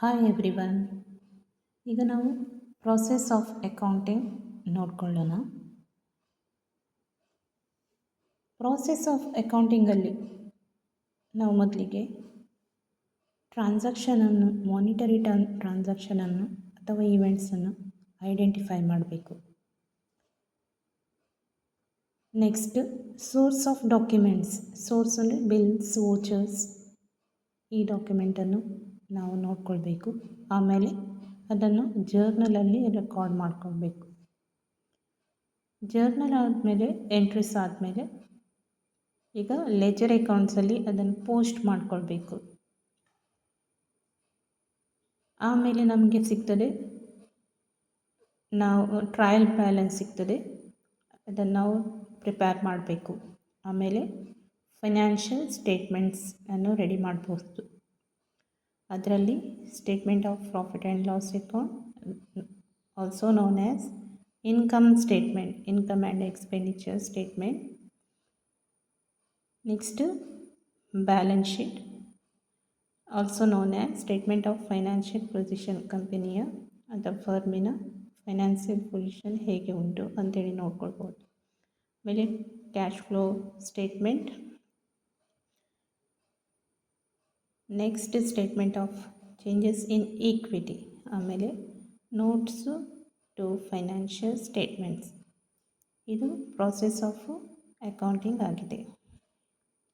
Hi everyone. ಈಗ ನಾವು process of accounting ನೋಡ್ಕೊಳ್ಳೋಣ. ಪ್ರಾಸೆಸ್ ಆಫ್ ಅಕೌಂಟಿಂಗಲ್ಲಿ ನಾವು ಮೊದಲಿಗೆ ಟ್ರಾನ್ಸಾಕ್ಷನನ್ನು ಮಾನಿಟರಿ ಟ್ರಾನ್ಸಾಕ್ಷನನ್ನು ಅಥವಾ ಈವೆಂಟ್ಸನ್ನು ಐಡೆಂಟಿಫೈ ಮಾಡಬೇಕು. Next source of documents, source ಅಂದರೆ ಬಿಲ್ಸ್, ವೋಚರ್ಸ್, ಈ ಡಾಕ್ಯುಮೆಂಟನ್ನು ನಾವು ನೋಡ್ಕೊಳ್ಬೇಕು. ಆಮೇಲೆ ಅದನ್ನು ಜರ್ನಲಲ್ಲಿ ರೆಕಾರ್ಡ್ ಮಾಡ್ಕೊಳ್ಬೇಕು. ಜರ್ನಲ್ ಆದಮೇಲೆ ಎಂಟ್ರೀಸ್ ಆದಮೇಲೆ ಈಗ ಲೆಜರ್ ಅಕೌಂಟ್ಸಲ್ಲಿ ಅದನ್ನು ಪೋಸ್ಟ್ ಮಾಡ್ಕೊಳ್ಬೇಕು. ಆಮೇಲೆ ನಮಗೆ ಸಿಗ್ತದೆ, ನಾವು ಟ್ರಯಲ್ ಬ್ಯಾಲೆನ್ಸ್ ಸಿಗ್ತದೆ, ಅದನ್ನು ನಾವು ಪ್ರಿಪೇರ್ ಮಾಡಬೇಕು. ಆಮೇಲೆ ಫೈನಾನ್ಷಿಯಲ್ ಸ್ಟೇಟ್ಮೆಂಟ್ಸ್ ಅನ್ನು ರೆಡಿ ಮಾಡ್ಬೋದು. ಅದರಲ್ಲಿ statement of profit and loss account, also known as income statement, income and expenditure statement. Next balance sheet, also known as statement of financial position, ಕಂಪನಿಯ ಅಥವಾ ಫರ್ಮಿನ ಫೈನಾನ್ಷಿಯಲ್ ಪೊಸಿಷನ್ ಹೇಗೆ ಉಂಟು ಅಂತೇಳಿ ನೋಡ್ಕೊಳ್ಬೋದು. ಆಮೇಲೆ cash flow statement, next statement of changes in equity, ಆಮೇಲೆ notes to financial statements. ಇದು process of accounting ಆಗಿದೆ.